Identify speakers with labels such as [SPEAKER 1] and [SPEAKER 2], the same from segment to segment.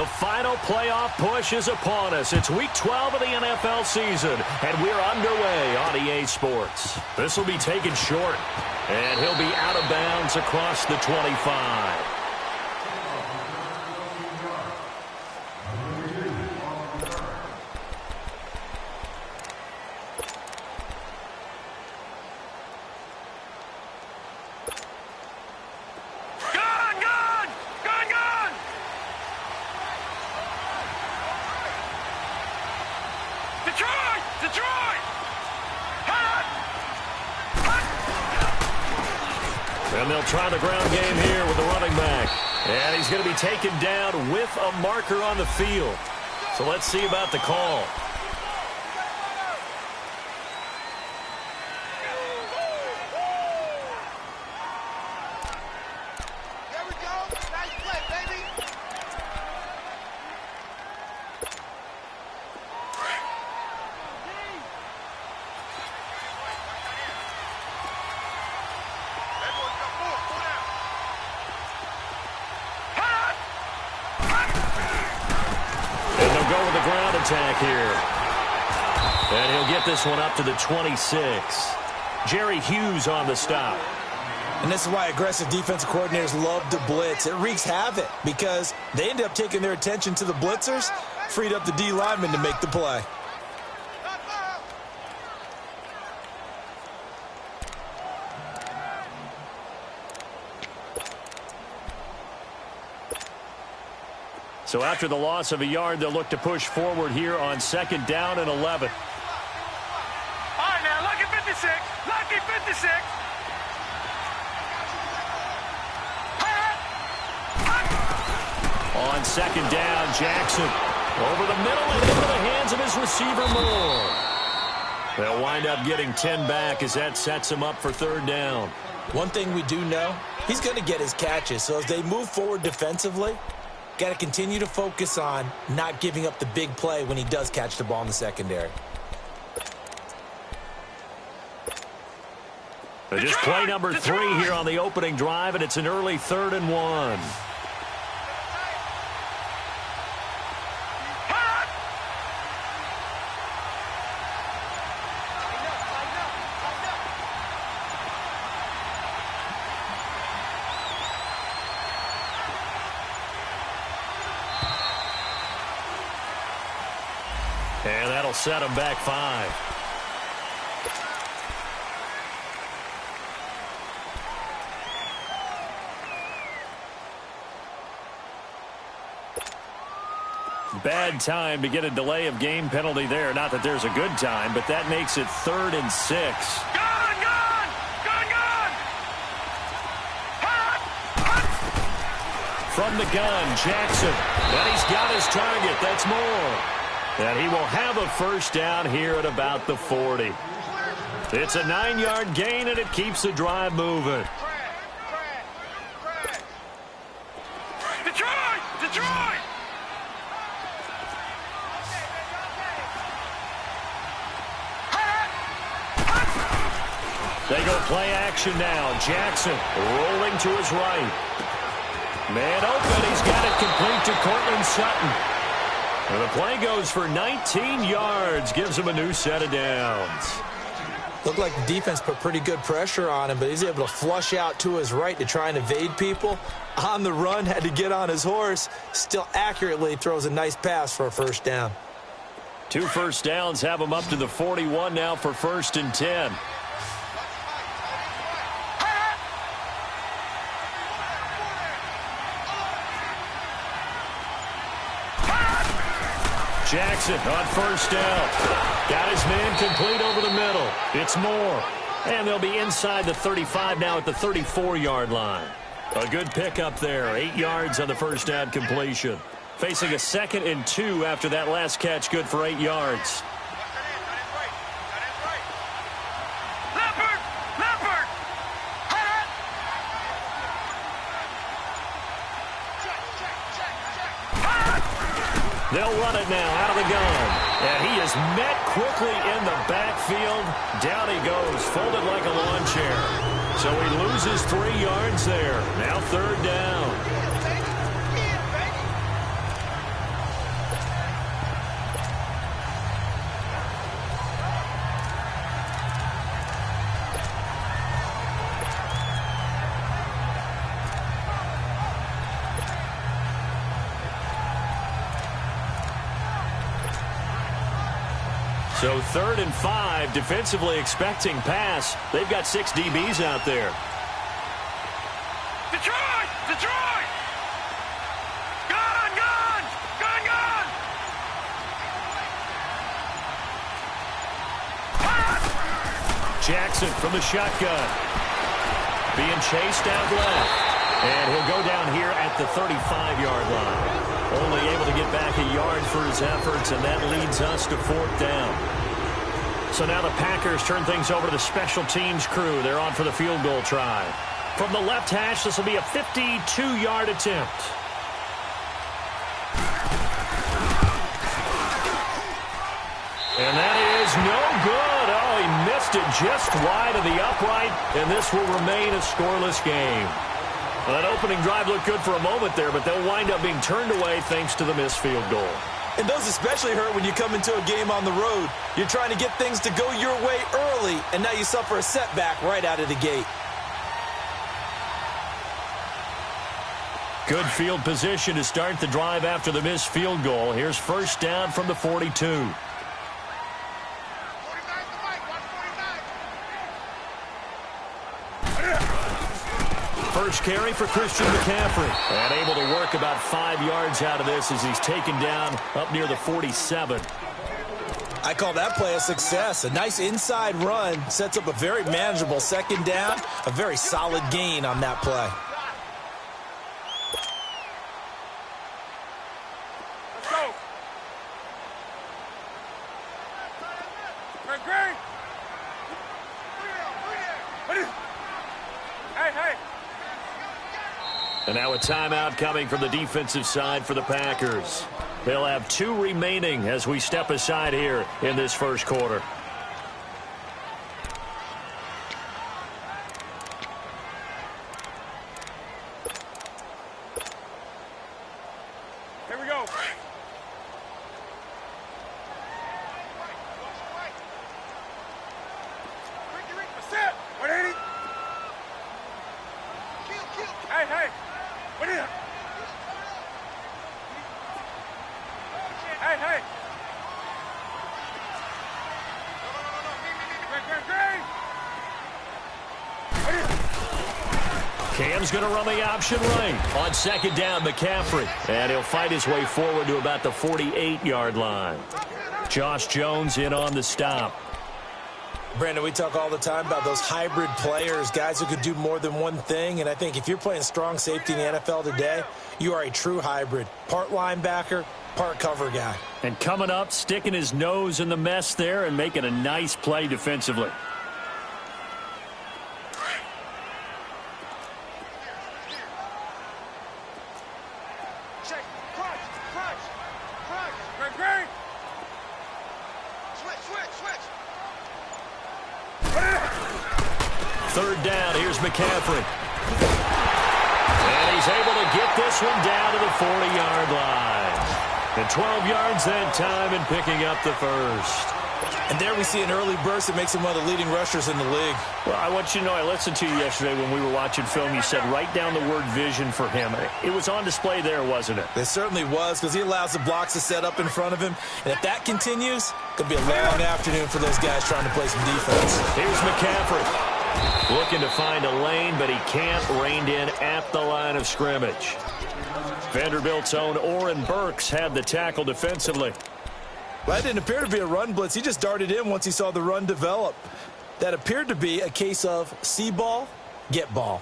[SPEAKER 1] The final playoff push is upon us. It's Week 12 of the NFL season, and we're underway on EA Sports. This will be taken short, and he'll be out of bounds across the 25.
[SPEAKER 2] And they'll try the ground game here with the running back. And he's going to be taken down with a marker on the field. So let's see about the call.
[SPEAKER 3] There we go. Nice play, baby.
[SPEAKER 2] Attack here. And he'll get this one up to the 26. Jerry Hughes on the stop.
[SPEAKER 4] And this is why aggressive defensive coordinators love to blitz. It wreaks havoc because they end up taking their attention to the blitzers, freed up the D lineman to make the play.
[SPEAKER 2] So after the loss of a yard, they'll look to push forward here on 2nd down and 11.
[SPEAKER 3] All right, now, lucky 56. Lucky 56.
[SPEAKER 2] On 2nd down, Jackson over the middle and into the hands of his receiver, Moore. They'll wind up getting 10 back as that sets him up for 3rd down.
[SPEAKER 4] One thing we do know, he's going to get his catches. So as they move forward defensively, got to continue to focus on not giving up the big play when he does catch the ball in the secondary.
[SPEAKER 2] Just play number 3 here on the opening drive, and it's an early 3rd and 1. And that'll set him back 5. Bad time to get a delay of game penalty there. Not that there's a good time, but that makes it 3rd and 6.
[SPEAKER 3] Gone, gone! Gone, gone!
[SPEAKER 2] From the gun, Jackson. And he's got his target. That's Moore. And he will have a 1st down here at about the 40. It's a 9-yard gain, and it keeps the drive moving.
[SPEAKER 3] Detroit! Detroit!
[SPEAKER 2] They go play action now. Jackson rolling to his right. Man open. He's got it complete to Cortland Sutton. And the play goes for 19 yards, gives him a new set of downs.
[SPEAKER 4] Looked like the defense put pretty good pressure on him, but he's able to flush out to his right to try and evade people. On the run, had to get on his horse. Still accurately throws a nice pass for a 1st down.
[SPEAKER 2] 2 first downs have him up to the 41 now for 1st and 10. Jackson on 1st down. Got his man complete over the middle. It's Moore. And they'll be inside the 35 now at the 34-yard line. A good pickup there. 8 yards on the 1st down completion. Facing a 2nd and 2 after that last catch, good for 8 yards. They'll run it now out of the gun. And he is met quickly in the backfield. Down he goes, folded like a lawn chair. So he loses 3 yards there. Now 3rd down. So 3rd and 5, defensively expecting pass. They've got 6 DBs out there.
[SPEAKER 3] Detroit! Detroit! Gun! Gun! Gun! Gun!
[SPEAKER 2] Jackson from the shotgun. Being chased out left. And he'll go down here at the 35-yard line. Only able to get back a yard for his efforts, and that leads us to 4th down. So now the Packers turn things over to the special teams crew. They're on for the field goal try. From the left hash, this will be a 52-yard attempt. And that is no good. Oh, he missed it just wide of the upright, and this will remain a scoreless game. Well, that opening drive looked good for a moment there, but they'll wind up being turned away thanks to the missed field goal.
[SPEAKER 4] And those especially hurt when you come into a game on the road. You're trying to get things to go your way early, and now you suffer a setback right out of the gate.
[SPEAKER 2] Good field position to start the drive after the missed field goal. Here's 1st down from the 42. First carry for Christian McCaffrey. And able to work about 5 yards out of this as he's taken down up near the 47.
[SPEAKER 4] I call that play a success. A nice inside run sets up a very manageable 2nd down. A very solid gain on that play.
[SPEAKER 3] Let's go. Great. Hey.
[SPEAKER 2] And now a timeout coming from the defensive side for the Packers. They'll have 2 remaining as we step aside here in this first quarter.
[SPEAKER 3] Here we go. Set. 180. Hey. What is it? Hey.
[SPEAKER 2] Cam's going to run the option right. On 2nd down, McCaffrey. And he'll fight his way forward to about the 48-yard line. Josh Jones in on the stop.
[SPEAKER 4] Brandon, we talk all the time about those hybrid players, guys who could do more than one thing. And I think if you're playing strong safety in the NFL today, you are a true hybrid. Part linebacker, part cover guy.
[SPEAKER 2] And coming up, sticking his nose in the mess there and making a nice play defensively.
[SPEAKER 3] Great.
[SPEAKER 2] Third down, here's McCaffrey. And he's able to get this one down to the 40-yard line. And 12 yards that time and picking up the first.
[SPEAKER 4] And there we see an early burst that makes him one of the leading rushers in the league.
[SPEAKER 2] Well, I want you to know, I listened to you yesterday when we were watching film. You said write down the word vision for him. It was on display there, wasn't it?
[SPEAKER 4] It certainly was, because he allows the blocks to set up in front of him. And if that continues, it's going to be a long afternoon for those guys trying to play some defense.
[SPEAKER 2] Here's McCaffrey. Looking to find a lane, but he can't. Reined in at the line of scrimmage. Vanderbilt's own Oren Burks had the tackle defensively.
[SPEAKER 4] Well, that didn't appear to be a run blitz. He just darted in once he saw the run develop. That appeared to be a case of see ball, get ball.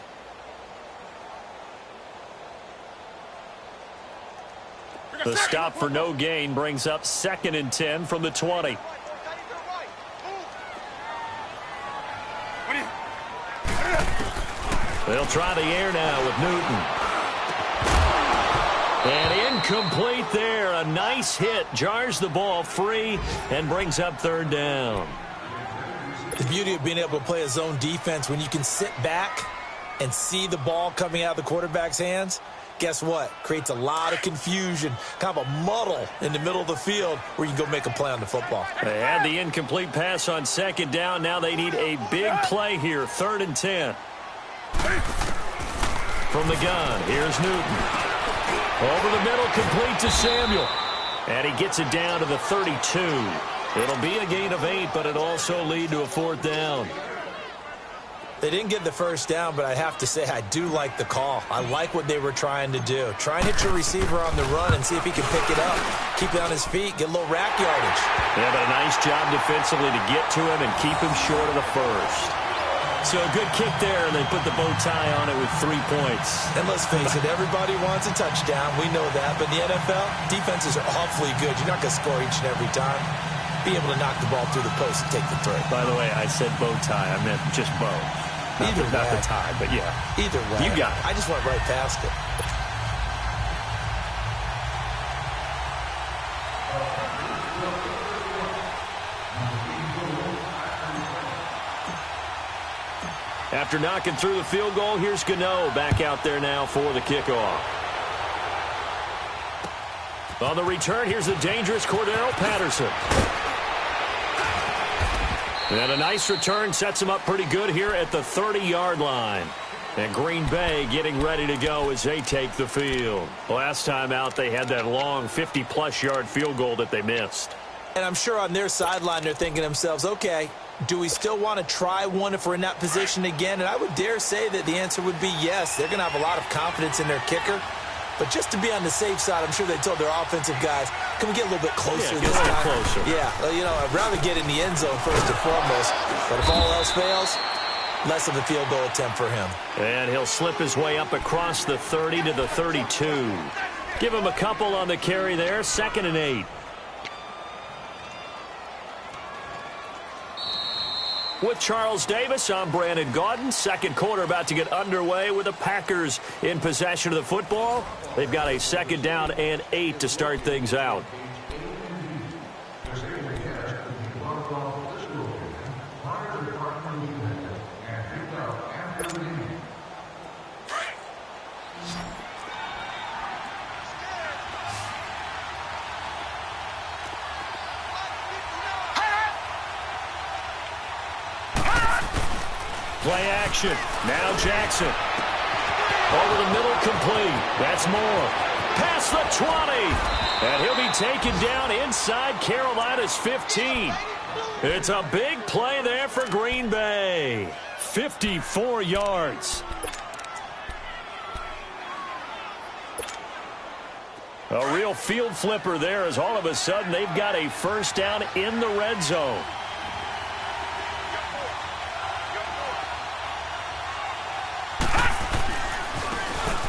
[SPEAKER 2] The stop for no gain brings up 2nd and 10 from the 20. They'll try the air now with Newton. And incomplete there. A nice hit. Jars the ball free and brings up 3rd down.
[SPEAKER 4] The beauty of being able to play a zone defense when you can sit back and see the ball coming out of the quarterback's hands, guess what? Creates a lot of confusion, kind of a muddle in the middle of the field where you can go make a play on the football.
[SPEAKER 2] They had the incomplete pass on 2nd down. Now they need a big play here. 3rd and 10. From the gun, here's Newton. Over the middle, complete to Samuel. And he gets it down to the 32.
[SPEAKER 1] It'll be a gain of 8, but it'll also lead to a 4th down.
[SPEAKER 4] They didn't get the first down, but I have to say I do like the call. I like what they were trying to do. Try and hit your receiver on the run and see if he can pick it up. Keep it on his feet, get a little rack yardage.
[SPEAKER 1] Yeah, but a nice job defensively to get to him and keep him short of the first. So a good kick there, and they put the bow tie on it with 3 points.
[SPEAKER 4] And let's face it, everybody wants a touchdown. We know that. But in the NFL, defenses are awfully good. You're not going to score each and every time. Be able to knock the ball through the post and take the throw.
[SPEAKER 1] By the way, I said bow tie. I meant just bow. Not the tie, but yeah.
[SPEAKER 4] Either way.
[SPEAKER 1] You got it.
[SPEAKER 4] I just went right past it.
[SPEAKER 1] After knocking through the field goal, here's Gano back out there now for the kickoff. On the return, here's the dangerous Cordero Patterson. And a nice return sets him up pretty good here at the 30-yard line. And Green Bay getting ready to go as they take the field. Last time out, they had that long 50-plus yard field goal that they missed.
[SPEAKER 4] And I'm sure on their sideline they're thinking to themselves, okay, do we still want to try one if we're in that position again? And I would dare say that the answer would be yes. They're going to have a lot of confidence in their kicker. But just to be on the safe side, I'm sure they told their offensive guys, can we get a little bit closer this time?
[SPEAKER 1] Closer.
[SPEAKER 4] Yeah, well, you know, I'd rather get in the end zone first and foremost. But if all else fails, less of a field goal attempt for him.
[SPEAKER 1] And he'll slip his way up across the 30 to the 32. Give him a couple on the carry there. 2nd and 8. With Charles Davis, I'm Brandon Gaudin. Second quarter about to get underway with the Packers in possession of the football. They've got a 2nd down and 8 to start things out. Play action. Now Jackson. Over the middle, complete. That's Moore. Past the 20. And he'll be taken down inside Carolina's 15. It's a big play there for Green Bay. 54 yards. A real field flipper there as all of a sudden they've got a first down in the red zone.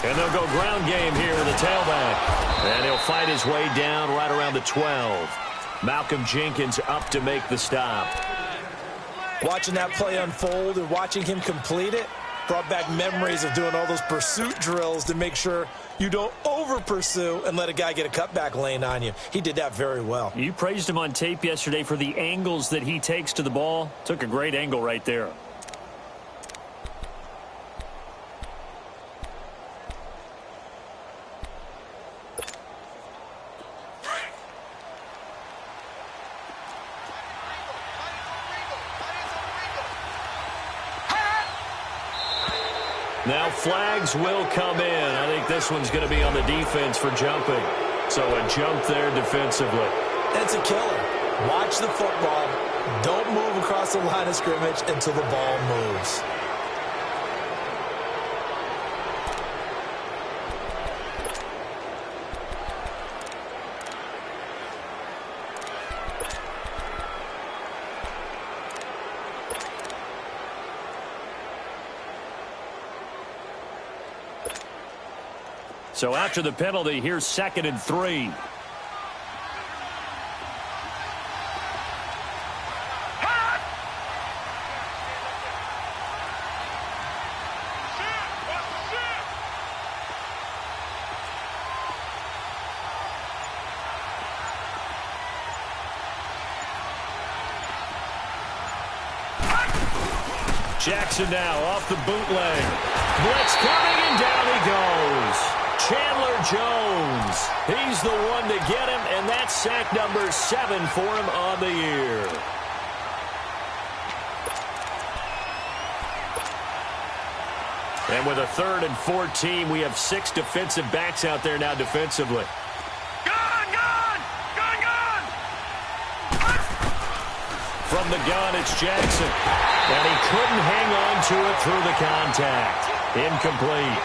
[SPEAKER 1] And they'll go ground game here with the tailback. And he'll fight his way down right around the 12. Malcolm Jenkins up to make the stop.
[SPEAKER 4] Watching that play unfold and watching him complete it brought back memories of doing all those pursuit drills to make sure you don't over-pursue and let a guy get a cutback lane on you. He did that very well.
[SPEAKER 1] You praised him on tape yesterday for the angles that he takes to the ball. Took a great angle right there. Now flags will come in. I think this one's going to be on the defense for jumping. So a jump there defensively.
[SPEAKER 4] That's a killer. Watch the football. Don't move across the line of scrimmage until the ball moves.
[SPEAKER 1] So after the penalty, here's 2nd and 3. Jackson now off the bootleg. Blitz coming, and down he goes. Chandler Jones. He's the one to get him, and that's sack number 7 for him on the year. And with a 3rd and 14, we have 6 defensive backs out there now defensively.
[SPEAKER 2] From the gun, it's Jackson. And he couldn't hang on to it through the contact. Incomplete.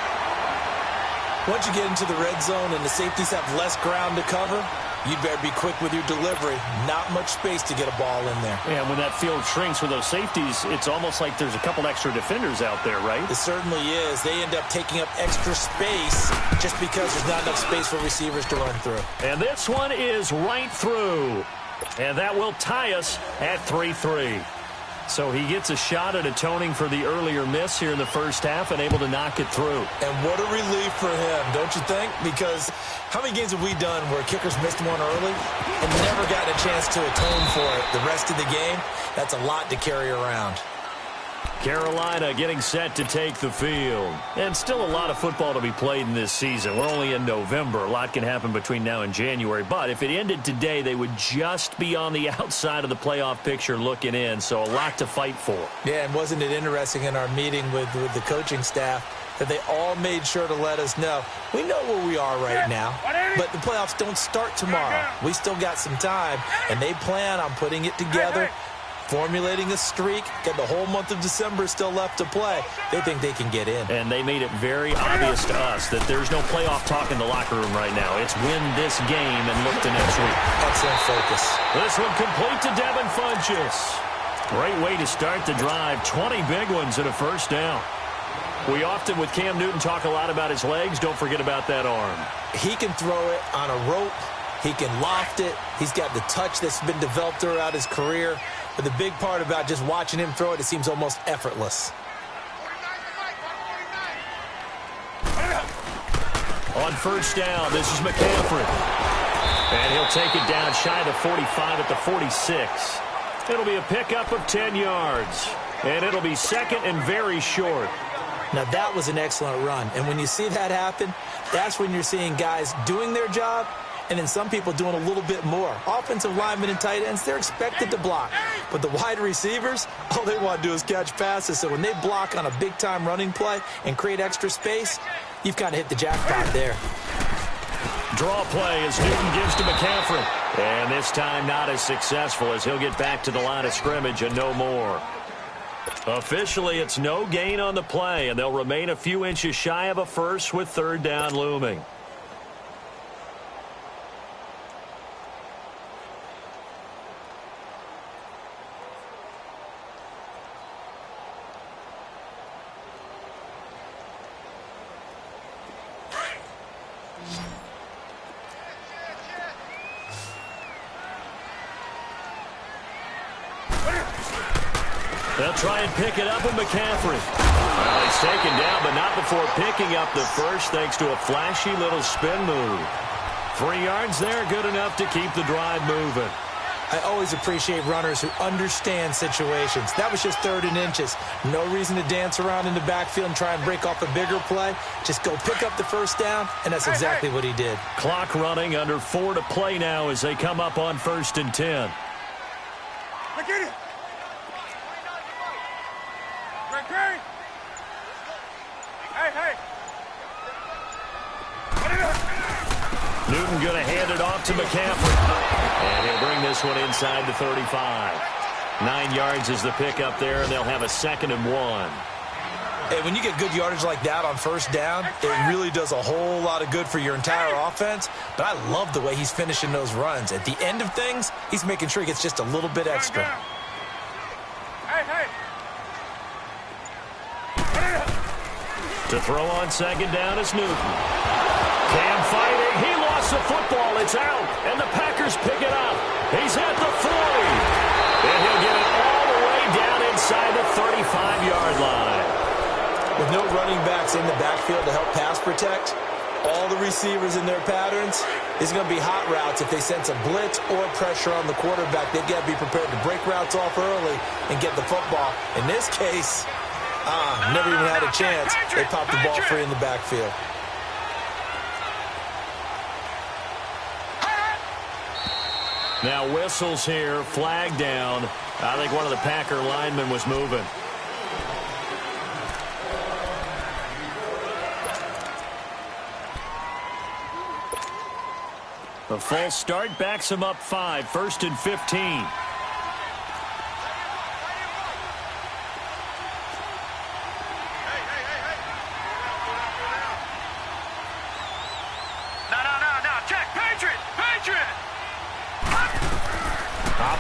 [SPEAKER 4] Once you get into the red zone and the safeties have less ground to cover, you'd better be quick with your delivery. Not much space to get a ball in there.
[SPEAKER 2] Yeah, when that field shrinks with those safeties, it's almost like there's a couple extra defenders out there, right?
[SPEAKER 4] It certainly is. They end up taking up extra space just because there's not enough space for receivers to run through.
[SPEAKER 2] And this one is right through. And that will tie us at 3-3. So he gets a shot at atoning for the earlier miss here in the first half and able to knock it through.
[SPEAKER 4] And what a relief for him, don't you think? Because how many games have we done where kickers missed one early and never gotten a chance to atone for it the rest of the game? That's a lot to carry around.
[SPEAKER 2] Carolina getting set to take the field. And still a lot of football to be played in this season. We're only in November. A lot can happen between now and January. But if it ended today, they would just be on the outside of the playoff picture looking in. So a lot to fight for.
[SPEAKER 4] Yeah, and wasn't it interesting in our meeting with the coaching staff that they all made sure to let us know, we know where we are right now, but the playoffs don't start tomorrow. We still got some time, and they plan on putting it together, formulating a streak, get the whole month of December still left to play. They think they can get in.
[SPEAKER 2] And they made it very obvious to us that there's no playoff talk in the locker room right now. It's win this game and look to next week.
[SPEAKER 4] Excellent focus.
[SPEAKER 2] This one complete to Devin Funchess. Great way to start the drive. 20 big ones and a first down. We often, with Cam Newton, talk a lot about his legs. Don't forget about that arm.
[SPEAKER 4] He can throw it on a rope. He can loft it. He's got the touch that's been developed throughout his career. But the big part about just watching him throw it, it seems almost effortless.
[SPEAKER 2] On first down, this is McCaffrey. And he'll take it down shy of the 45 at the 46. It'll be a pickup of 10 yards. And it'll be second and very short.
[SPEAKER 4] Now, that was an excellent run. And when you see that happen, that's when you're seeing guys doing their job and then some people doing a little bit more. Offensive linemen and tight ends, they're expected to block. But the wide receivers, all they want to do is catch passes. So when they block on a big-time running play and create extra space, you've kind of hit the jackpot there.
[SPEAKER 2] Draw play as Newton gives to McCaffrey. And this time not as successful as he'll get back to the line of scrimmage and no more. Officially, it's no gain on the play, and they'll remain a few inches shy of a first with third down looming. They'll try and pick it up with McCaffrey. Well, he's taken down, but not before picking up the first thanks to a flashy little spin move. 3 yards there, good enough to keep the drive moving.
[SPEAKER 4] I always appreciate runners who understand situations. That was just 3rd and inches. No reason to dance around in the backfield and try and break off a bigger play. Just go pick up the first down, and that's exactly what he did.
[SPEAKER 2] Clock running, under 4 to play now as they come up on 1st and 10.
[SPEAKER 3] Look at it. Hey.
[SPEAKER 2] Newton going to hand it off to McCaffrey. And he'll bring this one inside the 35. 9 yards is the pickup there, and they'll have a 2nd and 1.
[SPEAKER 4] Hey, when you get good yardage like that on first down, it really does a whole lot of good for your entire offense. But I love the way he's finishing those runs. At the end of things, he's making sure he gets just a little bit extra.
[SPEAKER 3] Hey.
[SPEAKER 2] To throw on 2nd down is Newton. Cam fighting. He lost the football. It's out. And the Packers pick it up. He's at the 40. And he'll get it all the way down inside the 35-yard line.
[SPEAKER 4] With no running backs in the backfield to help pass protect, all the receivers in their patterns, it's going to be hot routes if they sense a blitz or pressure on the quarterback. They've got to be prepared to break routes off early and get the football. In this case, never even had a chance. They popped the ball free in the backfield.
[SPEAKER 2] Now whistles here, flag down. I think one of the Packer linemen was moving. A false start backs him up 5, 1st and 15.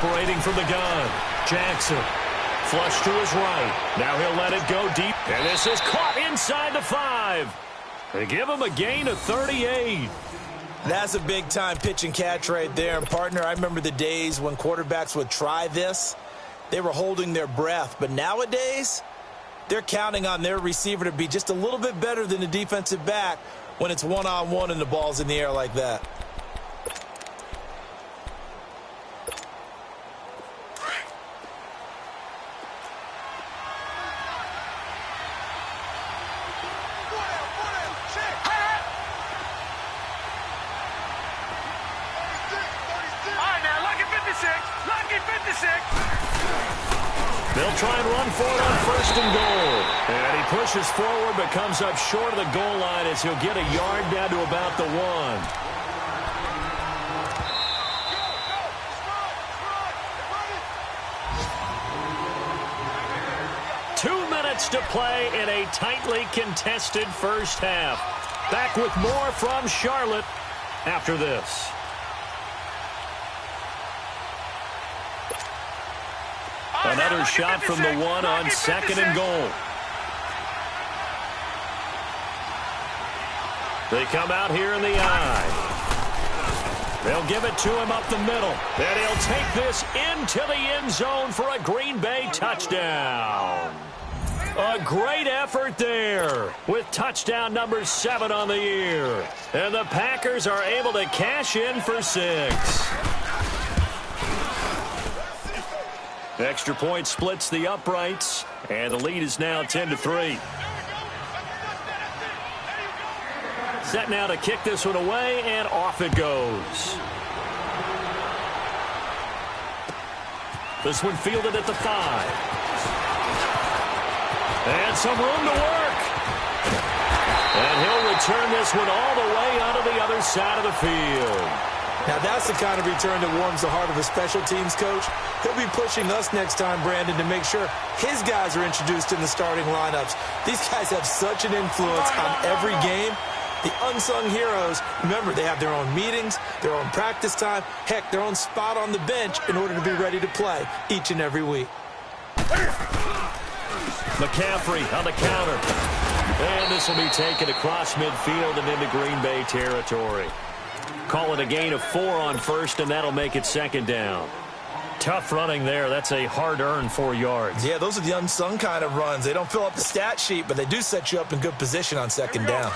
[SPEAKER 1] Operating from the gun, Jackson. Flush to his right. Now he'll let it go deep. And this is caught inside the 5. They give him a gain of 38.
[SPEAKER 4] That's a big-time pitch and catch right there. And, partner, I remember the days when quarterbacks would try this. They were holding their breath. But nowadays, they're counting on their receiver to be just a little bit better than the defensive back when it's one-on-one and the ball's in the air like that.
[SPEAKER 1] They'll try and run for it on 1st and goal. And he pushes forward but comes up short of the goal line as he'll get a yard down to about the 1. Two minutes to play in a tightly contested first half. Back with more from Charlotte after this. Another shot from the 1 on 2nd and goal. They come out here in the eye. They'll give it to him up the middle. And he'll take this into the end zone for a Green Bay touchdown. A great effort there with touchdown number 7 on the year. And the Packers are able to cash in for 6. Extra point splits the uprights, and the lead is now 10-3. Set now to kick this one away, and off it goes. This one fielded at the 5. And some room to work. And he'll return this one all the way onto the other side of the field.
[SPEAKER 4] Now, that's the kind of return that warms the heart of a special teams coach. He'll be pushing us next time, Brandon, to make sure his guys are introduced in the starting lineups. These guys have such an influence on every game. The unsung heroes, remember, they have their own meetings, their own practice time, heck, their own spot on the bench in order to be ready to play each and every week.
[SPEAKER 1] McCaffrey on the counter. And this will be taken across midfield and into Green Bay territory. Call it a gain of 4 on 1st, and that'll make it 2nd down. Tough running there. That's a hard-earned 4 yards.
[SPEAKER 4] Yeah, those are the unsung kind of runs. They don't fill up the stat sheet, but they do set you up in good position on 2nd down.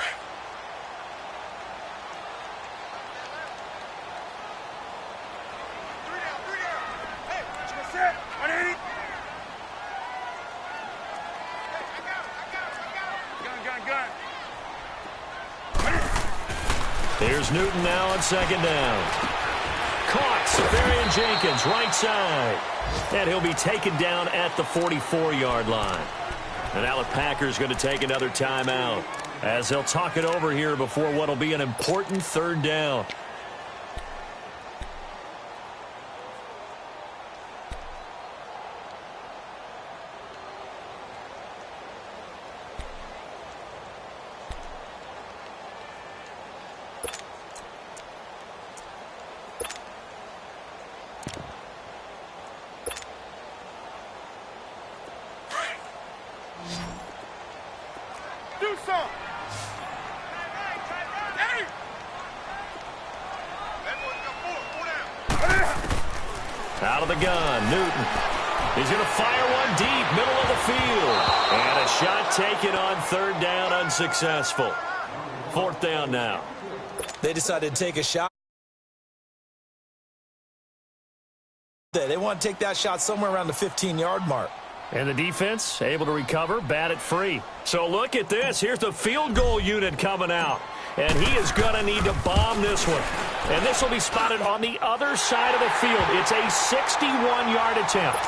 [SPEAKER 1] Here's Newton now on 2nd down. Caught. Safarian Jenkins, right side. And he'll be taken down at the 44-yard line. And now the Packers going to take another timeout as they'll talk it over here before what will be an important 3rd down. Out of the gun, Newton. He's going to fire one deep, middle of the field. And a shot taken on 3rd down, unsuccessful. 4th down now.
[SPEAKER 4] They decided to take a shot. They want to take that shot somewhere around the 15-yard mark.
[SPEAKER 1] And the defense able to recover, bat it free. So look at this. Here's the field goal unit coming out. And he is going to need to bomb this one. And this will be spotted on the other side of the field. It's a 61-yard attempt.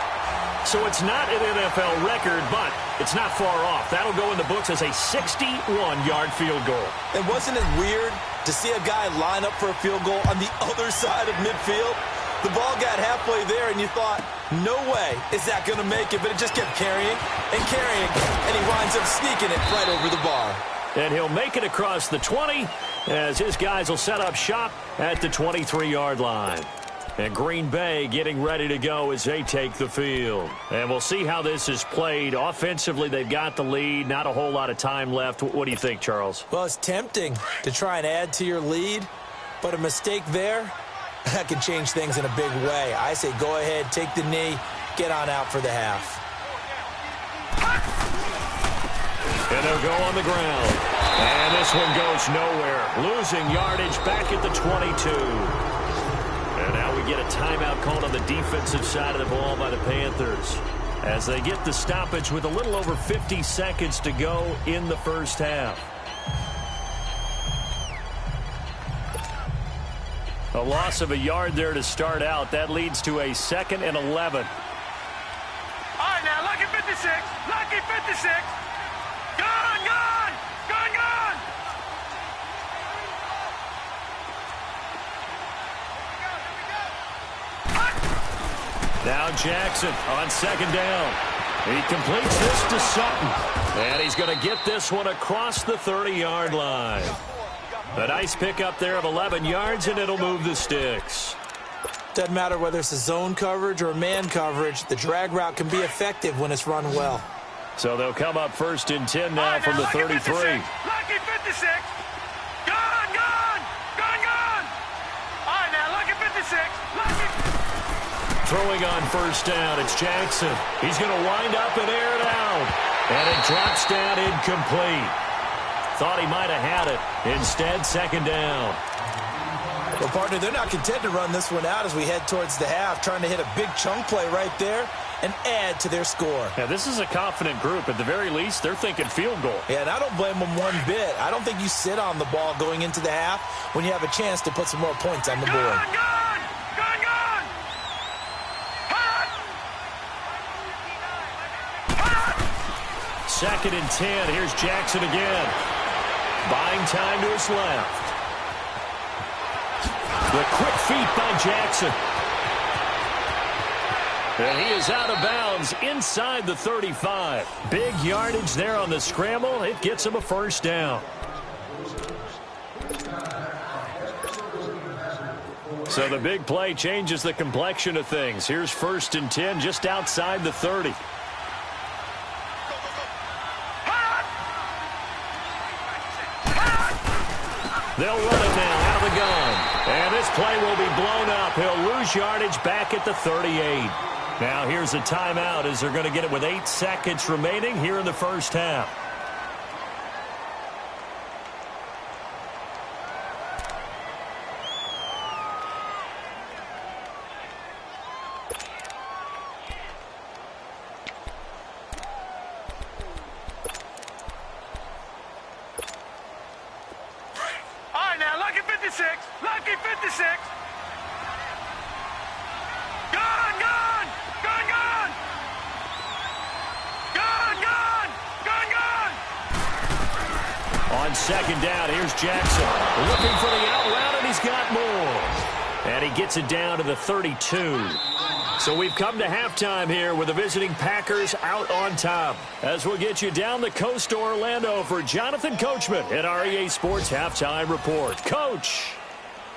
[SPEAKER 1] So it's not an NFL record, but it's not far off. That'll go in the books as a 61-yard field goal.
[SPEAKER 4] And wasn't it weird to see a guy line up for a field goal on the other side of midfield? The ball got halfway there, and you thought, no way is that going to make it. But it just kept carrying and carrying, and he winds up sneaking it right over the bar.
[SPEAKER 1] And he'll make it across the 20 as his guys will set up shop at the 23-yard line. And Green Bay getting ready to go as they take the field. And we'll see how this is played. Offensively, they've got the lead. Not a whole lot of time left. What do you think, Charles?
[SPEAKER 4] Well, it's tempting to try and add to your lead, but a mistake there, that can change things in a big way. I say go ahead, take the knee, get on out for the half.
[SPEAKER 1] And they'll go on the ground. And this one goes nowhere. Losing yardage back at the 22. And now we get a timeout called on the defensive side of the ball by the Panthers as they get the stoppage with a little over 50 seconds to go in the first half. A loss of a yard there to start out. That leads to a 2nd and 11.
[SPEAKER 3] All right, now, lucky 56. Lucky 56. Gone, gone. Gone, gone.
[SPEAKER 1] Now Jackson on 2nd down. He completes this to Sutton. And he's going to get this one across the 30-yard line. A nice pickup there of 11 yards, and it'll move the sticks.
[SPEAKER 4] Doesn't matter whether it's a zone coverage or man coverage. The drag route can be effective when it's run well.
[SPEAKER 1] So they'll come up 1st and 10 now from the 33.
[SPEAKER 3] Lucky 56. Gone, gone. Gone, gone. All right, now, lucky 56. Lucky.
[SPEAKER 1] Throwing on 1st down, it's Jackson. He's going to wind up and air it out. And it drops down incomplete. Thought he might have had it. Instead, 2nd down.
[SPEAKER 4] Well, partner, they're not content to run this one out as we head towards the half, trying to hit a big chunk play right there and add to their score.
[SPEAKER 1] Yeah, this is a confident group. At the very least, they're thinking field goal.
[SPEAKER 4] Yeah, and I don't blame them one bit. I don't think you sit on the ball going into the half when you have a chance to put some more points on the board.
[SPEAKER 3] Gone, gone. Gone, gone. Hot. Hot.
[SPEAKER 1] 2nd and 10. Here's Jackson again. Buying time to his left. The quick feet by Jackson. And he is out of bounds inside the 35. Big yardage there on the scramble. It gets him a 1st down. So the big play changes the complexion of things. Here's 1st and 10 just outside the 30. They'll run it now out of the gun. And this play will be blown up. He'll lose yardage back at the 38. Now here's a timeout as they're going to get it with 8 seconds remaining here in the first half.
[SPEAKER 3] Lucky 56. Gone, gone. Gone, gone. Gone, gone. Gone, gone.
[SPEAKER 1] On 2nd down, here's Jackson. Looking for the out route, and he's got more. And he gets it down to the 32. So we've come to halftime here with the visiting Packers out on top. As we'll get you down the coast to Orlando for Jonathan Coachman at our EA Sports Halftime Report. Coach.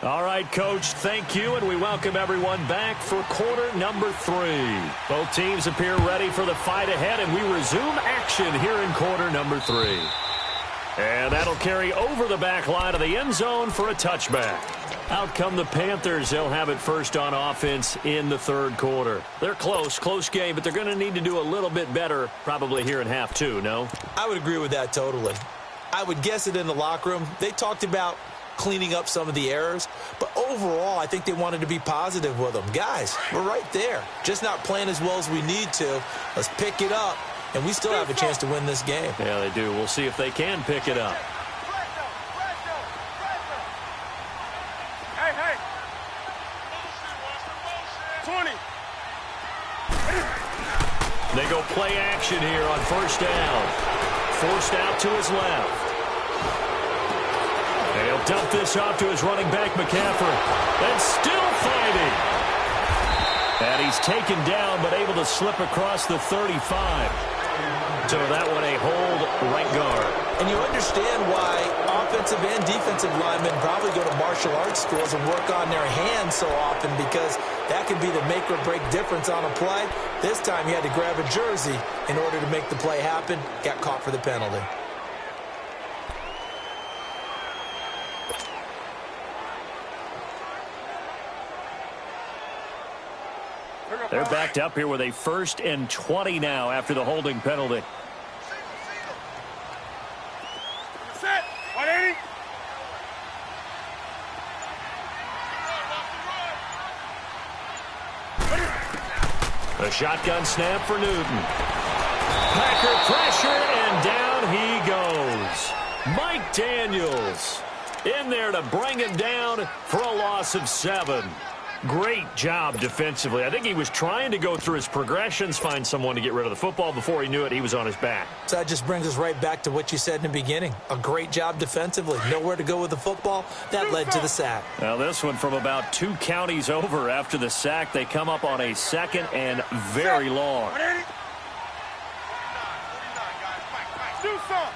[SPEAKER 1] All right, Coach, thank you, and we welcome everyone back for quarter number 3. Both teams appear ready for the fight ahead, and we resume action here in quarter number 3. And that'll carry over the back line of the end zone for a touchback. Out come the Panthers. They'll have it first on offense in the third quarter. They're close game, but they're going to need to do a little bit better probably here in half 2, no?
[SPEAKER 4] I would agree with that totally. I would guess it in the locker room. They talked about cleaning up some of the errors, but overall I think they wanted to be positive with them. Guys, we're right there, just not playing as well as we need to. Let's pick it up, and we still have a chance to win this game.
[SPEAKER 1] Yeah, they do. We'll see if they can pick it up.
[SPEAKER 3] Hey. 20.
[SPEAKER 1] They go play action here on first down. Forced out to his left. He'll dump this off to his running back, McCaffrey. And still fighting. And he's taken down, but able to slip across the 35.
[SPEAKER 2] So that one a hold right guard.
[SPEAKER 4] And you understand why offensive and defensive linemen probably go to martial arts schools and work on their hands so often, because that can be the make or break difference on a play. This time he had to grab a jersey in order to make the play happen. Got caught for the penalty.
[SPEAKER 2] They're backed up here with a 1st and 20 now after the holding penalty.
[SPEAKER 3] Set. 180.
[SPEAKER 2] A shotgun snap for Newton. Packer pressure, and down he goes. Mike Daniels in there to bring him down for a loss of 7. Great job defensively. I think he was trying to go through his progressions, find someone to get rid of the football. Before he knew it, he was on his back.
[SPEAKER 4] So that just brings us right back to what you said in the beginning. A great job defensively. Nowhere to go with the football. That led to the sack.
[SPEAKER 2] Now this one from about 2 counties over after the sack. They come up on a 2nd and very long.
[SPEAKER 3] 180. 49. Do some.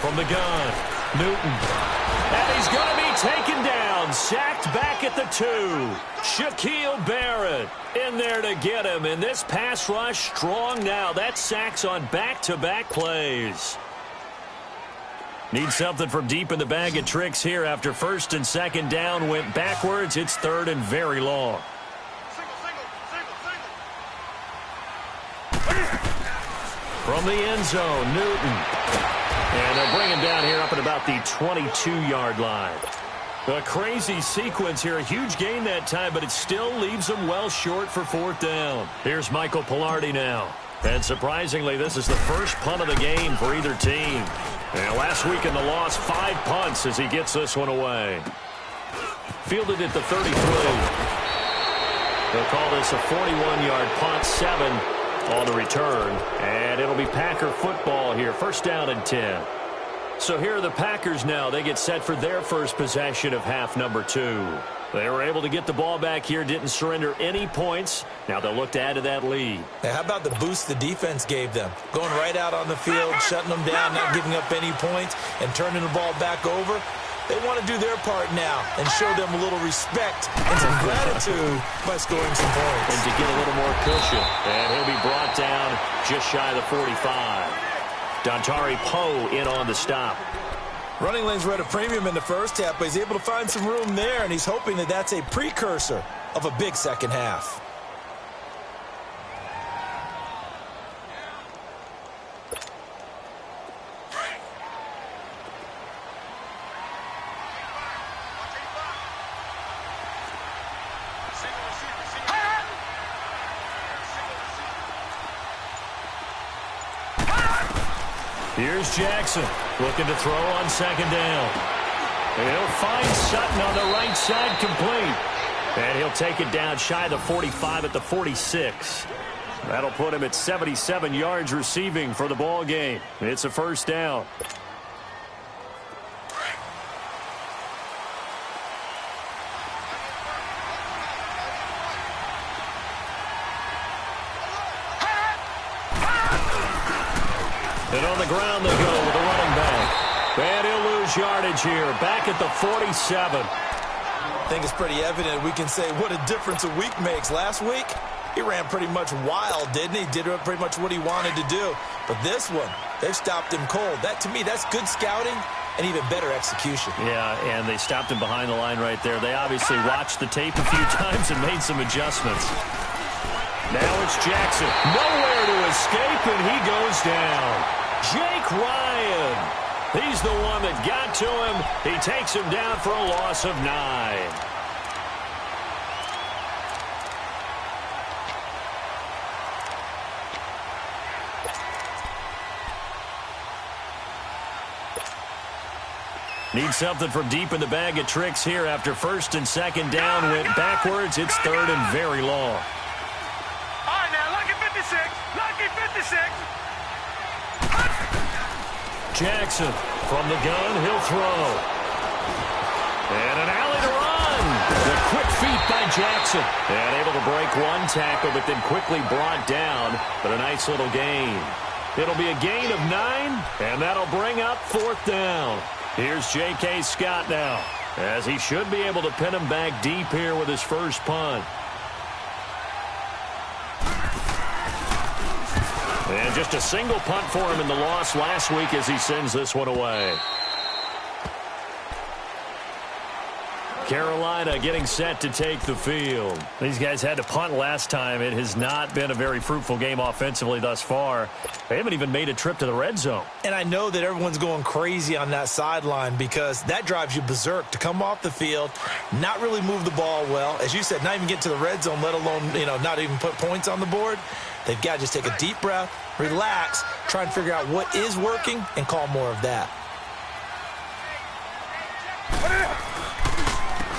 [SPEAKER 2] From the gun, Newton. And he's going to be taken down, sacked back at the 2. Shaquille Barrett in there to get him. And this pass rush strong now. That sacks on back-to-back plays. Need something from deep in the bag of tricks here after 1st and 2nd down went backwards. It's 3rd and very long. From the end zone, Newton. And they'll bring him down here up at about the 22-yard line. A crazy sequence here. A huge gain that time, but it still leaves them well short for 4th down. Here's Michael Pilardi now. And surprisingly, this is the first punt of the game for either team. And last week in the loss, 5 punts as he gets this one away. Fielded at the 33. They'll call this a 41-yard punt, 7 on the return. And it'll be Packer football here. 1st down and 10. So here are the Packers now. They get set for their first possession of half number 2. They were able to get the ball back here, didn't surrender any points. Now they'll look to add to that lead.
[SPEAKER 4] Now, how about the boost the defense gave them? Going right out on the field, shutting them down, not giving up any points, and turning the ball back over. They want to do their part now and show them a little respect and some gratitude by scoring some points.
[SPEAKER 2] And to get a little more cushion. And he'll be brought down just shy of the 45. Dontari Poe in on the stop.
[SPEAKER 4] Running lanes were at a premium in the first half, but he's able to find some room there, and he's hoping that that's a precursor of a big second half.
[SPEAKER 2] Here's Jackson looking to throw on 2nd down. And he'll find Sutton on the right side, complete. And he'll take it down shy of the 45 at the 46. That'll put him at 77 yards receiving for the ball game. It's a 1st down. And on the ground they go with the running back. And he'll lose yardage here, back at the 47.
[SPEAKER 4] I think it's pretty evident we can say what a difference a week makes. Last week, he ran pretty much wild, didn't he? Did pretty much what he wanted to do. But this one, they've stopped him cold. That, to me, that's good scouting and even better execution.
[SPEAKER 2] Yeah, and they stopped him behind the line right there. They obviously watched the tape a few times and made some adjustments. Now it's Jackson. Nowhere to escape, and he goes down. Jake Ryan. He's the one that got to him. He takes him down for a loss of 9. Need something from deep in the bag of tricks here after 1st and 2nd down went backwards. It's 3rd and very long.
[SPEAKER 3] All right, now, lucky 56. Lucky 56.
[SPEAKER 2] Jackson from the gun, he'll throw. And an alley to run.
[SPEAKER 1] The quick feet by Jackson. And able to break one tackle, but then quickly brought down. But a nice little gain. It'll be a gain of 9, and that'll bring up 4th down. Here's J.K. Scott now, as he should be able to pin him back deep here with his first punt. And just a single punt for him in the loss last week as he sends this one away. Carolina getting set to take the field.
[SPEAKER 2] These guys had to punt last time. It has not been a very fruitful game offensively thus far. They haven't even made a trip to the red zone.
[SPEAKER 4] And I know that everyone's going crazy on that sideline because that drives you berserk to come off the field, not really move the ball well. As you said, not even get to the red zone, let alone, not even put points on the board. They've got to just take a deep breath, relax, try and figure out what is working, and call more of that.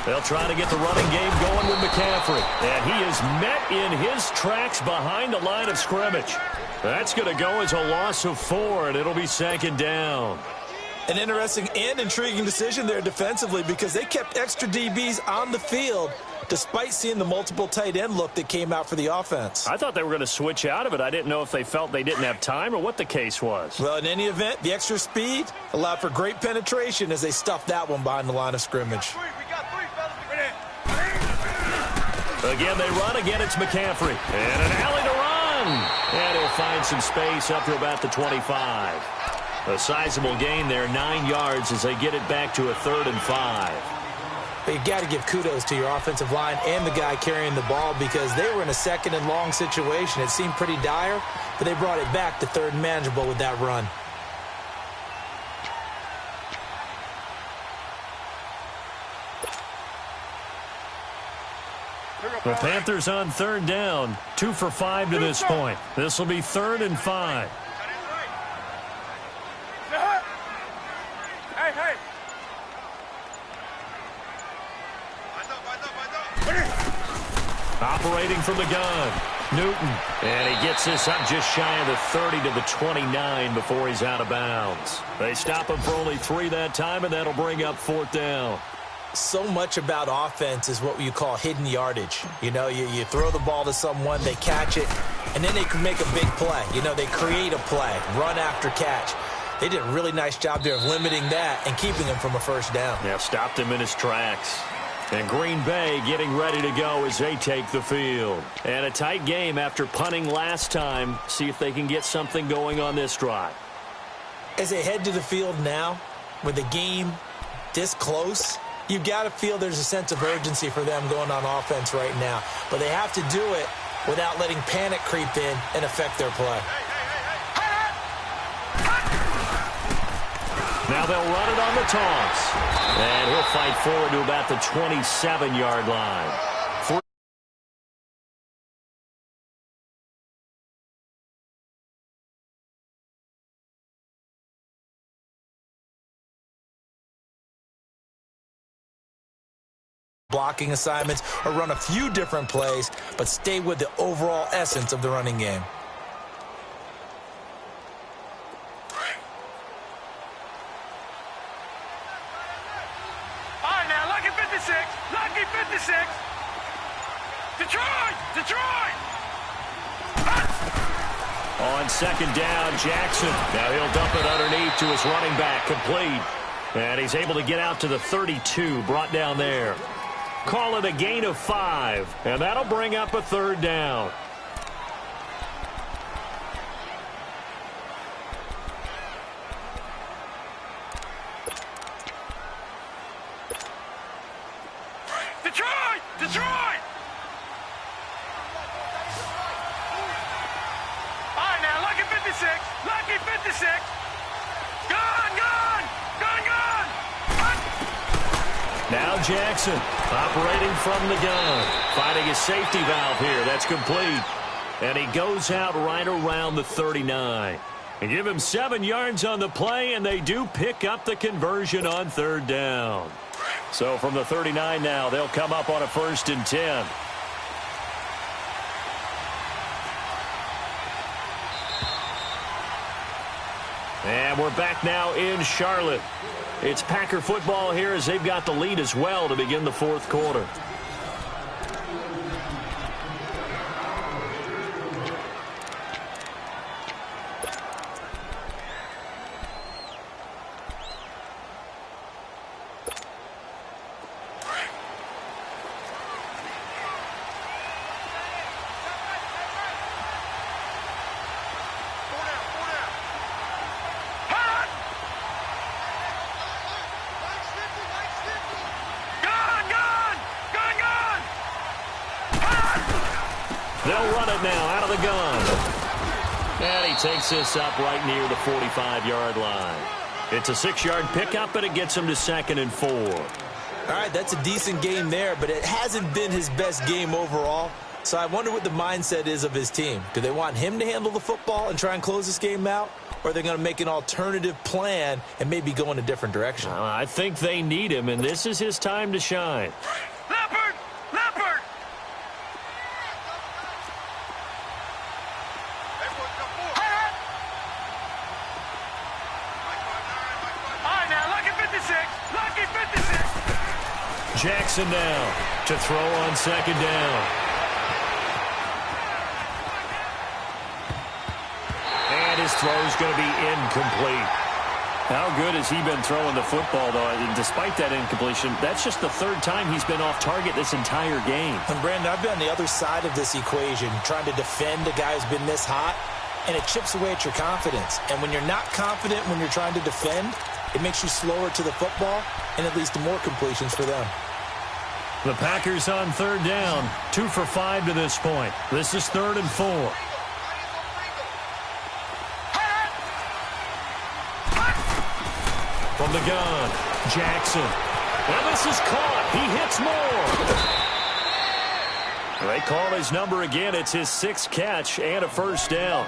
[SPEAKER 1] They'll try to get the running game going with McCaffrey. And he is met in his tracks behind the line of scrimmage. That's going to go as a loss of 4, and it'll be 2nd down.
[SPEAKER 4] An interesting and intriguing decision there defensively because they kept extra DBs on the field despite seeing the multiple tight end look that came out for the offense.
[SPEAKER 2] I thought they were going to switch out of it. I didn't know if they felt they didn't have time or what the case was.
[SPEAKER 4] Well, in any event, the extra speed allowed for great penetration as they stuffed that one behind the line of scrimmage.
[SPEAKER 1] Again, they run. Again, it's McCaffrey. And an alley to run. And he'll find some space up to about the 25. A sizable gain there, 9 yards as they get it back to a 3rd and 5.
[SPEAKER 4] But you got to give kudos to your offensive line and the guy carrying the ball because they were in a 2nd and long situation. It seemed pretty dire, but they brought it back to 3rd and manageable with that run.
[SPEAKER 2] The Panthers on 3rd down, 2 for 5 to this point. This will be 3rd and 5.
[SPEAKER 3] Hey.
[SPEAKER 1] Operating from the gun, Newton. And he gets this up just shy of the 30 to the 29 before he's out of bounds. They stop him for only 3 that time, and that'll bring up 4th down.
[SPEAKER 4] So much about offense is what you call hidden yardage. You throw the ball to someone, they catch it, and then they can make a big play. They create a play, run after catch. They did a really nice job there of limiting that and keeping him from a 1st down.
[SPEAKER 1] Yeah, stopped him in his tracks. And Green Bay getting ready to go as they take the field. And a tight game after punting last time. See if they can get something going on this drive.
[SPEAKER 4] As they head to the field now, with the game this close, you've got to feel there's a sense of urgency for them going on offense right now. But they have to do it without letting panic creep in and affect their play.
[SPEAKER 1] Now they'll run it on the toss. And he'll fight forward to about the 27-yard line.
[SPEAKER 4] Blocking assignments or run a few different plays, but stay with the overall essence of the running game.
[SPEAKER 3] All right, now, lucky 56. Lucky 56. Detroit!
[SPEAKER 1] On 2nd down, Jackson. Now he'll dump it underneath to his running back, complete. And he's able to get out to the 32, brought down there. Call it a gain of 5, and that'll bring up a 3rd down.
[SPEAKER 3] Detroit! All right, now, lucky 56. Lucky 56. Gone!
[SPEAKER 1] Now Jackson operating from the gun. Finding his safety valve here. That's complete. And he goes out right around the 39. And give him 7 yards on the play, and they do pick up the conversion on 3rd down. So from the 39 now, they'll come up on a 1st and 10. And we're back now in Charlotte. It's Packer football here as they've got the lead as well to begin the fourth quarter. They'll run it now out of the gun. And he takes this up right near the 45-yard line. It's a 6-yard pickup, and it gets him to 2nd and 4.
[SPEAKER 4] All right, that's a decent game there, but it hasn't been his best game overall. So I wonder what the mindset is of his team. Do they want him to handle the football and try and close this game out? Or are they going to make an alternative plan and maybe go in a different direction?
[SPEAKER 1] I think they need him, and this is his time to shine.
[SPEAKER 3] Leopard! Leopard! All right, now, lucky 56. Lucky 56.
[SPEAKER 1] Jackson now to throw on 2nd down. And his throw's going to be incomplete.
[SPEAKER 2] How good has he been throwing the football, though? And despite that incompletion, that's just the 3rd time he's been off target this entire game.
[SPEAKER 4] And, Brandon, I've been on the other side of this equation, trying to defend a guy who's been this hot, and it chips away at your confidence. And when you're not confident when you're trying to defend, it makes you slower to the football, and it leads to more completions for them.
[SPEAKER 1] The Packers on 3rd down, 2 for 5 to this point. This is 3rd and 4. From the gun, Jackson. Well, this is caught. He hits more. They call his number again. It's his 6th catch and a 1st down.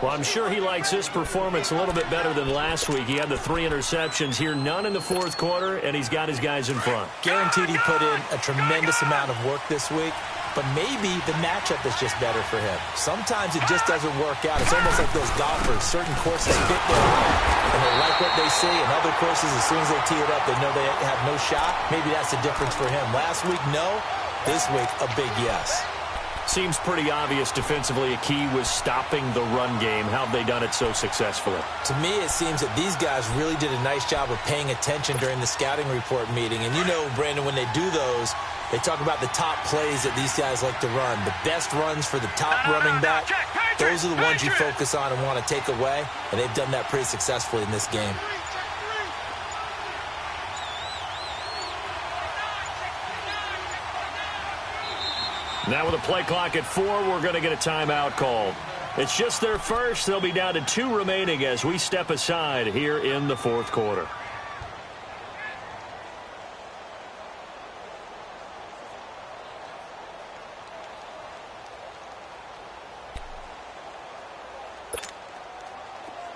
[SPEAKER 1] Well, I'm sure he likes this performance a little bit better than last week. He had the 3 interceptions here, none in the 4th quarter, and he's got his guys in front.
[SPEAKER 4] Guaranteed he put in a tremendous amount of work this week, but maybe the matchup is just better for him. Sometimes it just doesn't work out. It's almost like those golfers. Certain courses fit their line, and they like what they see, and other courses, as soon as they tee it up, they know they have no shot. Maybe that's the difference for him. Last week, no. This week, a big yes.
[SPEAKER 1] Seems pretty obvious defensively a key was stopping the run game. How have they done it so successfully?
[SPEAKER 4] To me, it seems that these guys really did a nice job of paying attention during the scouting report meeting. And you know, Brandon, when they do those, they talk about the top plays that these guys like to run. The best runs for the top running back, those are the ones you focus on and want to take away. And they've done that pretty successfully in this game.
[SPEAKER 1] Now with a play clock at 4, we're going to get a timeout called. It's just their first. They'll be down to 2 remaining as we step aside here in the 4th quarter.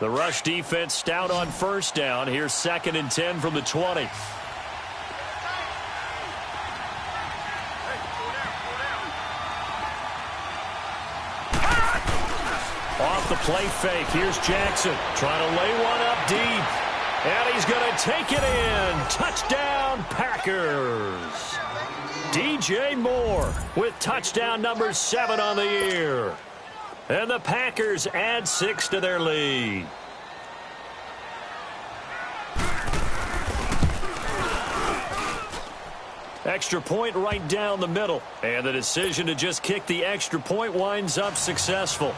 [SPEAKER 1] The rush defense stout on 1st down. Here's 2nd and 10 from the 20. Off the play fake, here's Jackson trying to lay one up deep. And he's going to take it in. Touchdown, Packers. DJ Moore with touchdown number 7 on the year. And the Packers add 6 to their lead. Extra point right down the middle. And the decision to just kick the extra point winds up successful.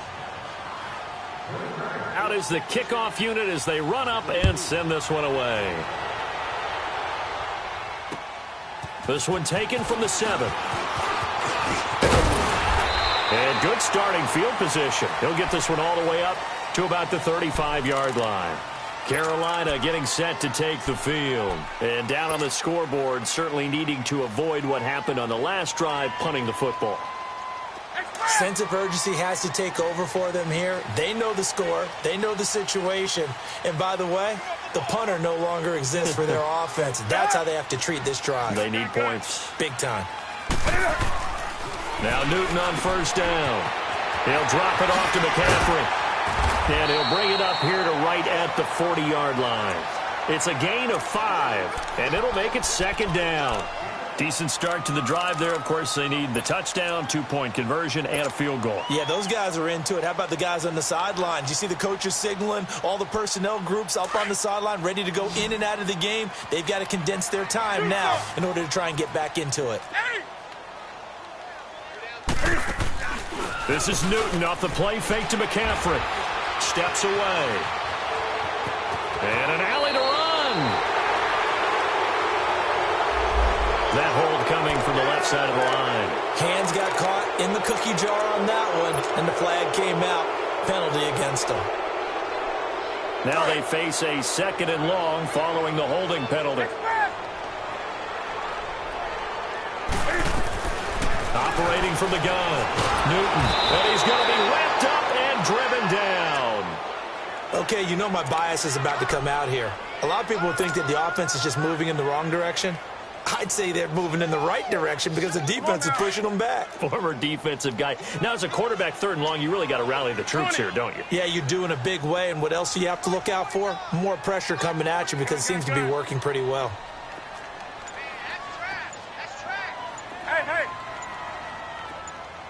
[SPEAKER 1] Out is the kickoff unit as they run up and send this one away. This one taken from the 7. And good starting field position. He'll get this one all the way up to about the 35-yard line. Carolina getting set to take the field. And down on the scoreboard, certainly needing to avoid what happened on the last drive, punting the football.
[SPEAKER 4] Sense of urgency has to take over for them here. They know the score. They know the situation. And by the way, the punter no longer exists for their offense. That's how they have to treat this drive.
[SPEAKER 1] They need points.
[SPEAKER 4] Big time.
[SPEAKER 1] Now Newton on 1st down. He'll drop it off to McCaffrey. And he'll bring it up here to right at the 40-yard line. It's a gain of 5, and it'll make it second down. Decent start to the drive there. Of course, they need the touchdown, 2-point conversion, and a field goal.
[SPEAKER 4] Yeah, those guys are into it. How about the guys on the sidelines? You see the coaches signaling, all the personnel groups up on the sideline ready to go in and out of the game. They've got to condense their time now in order to try and get back into it.
[SPEAKER 1] This is Newton off the play fake to McCaffrey. Steps away. And an alley to run. That hold coming from the left side of the line.
[SPEAKER 4] Hands got caught in the cookie jar on that one, and the flag came out. Penalty against them.
[SPEAKER 1] Now they face a 2nd and long following the holding penalty. Operating from the gun. Newton. And he's going to be wrapped up and driven down.
[SPEAKER 4] Okay, you know my bias is about to come out here. A lot of people think that the offense is just moving in the wrong direction. I'd say they're moving in the right direction because the defense is pushing them back.
[SPEAKER 1] Former defensive guy. Now, as a quarterback, 3rd and long, you really got to rally the troops here, don't you?
[SPEAKER 4] Yeah, you do in a big way. And what else do you have to look out for? More pressure coming at you because it seems to be working pretty well.
[SPEAKER 3] Hey, hey.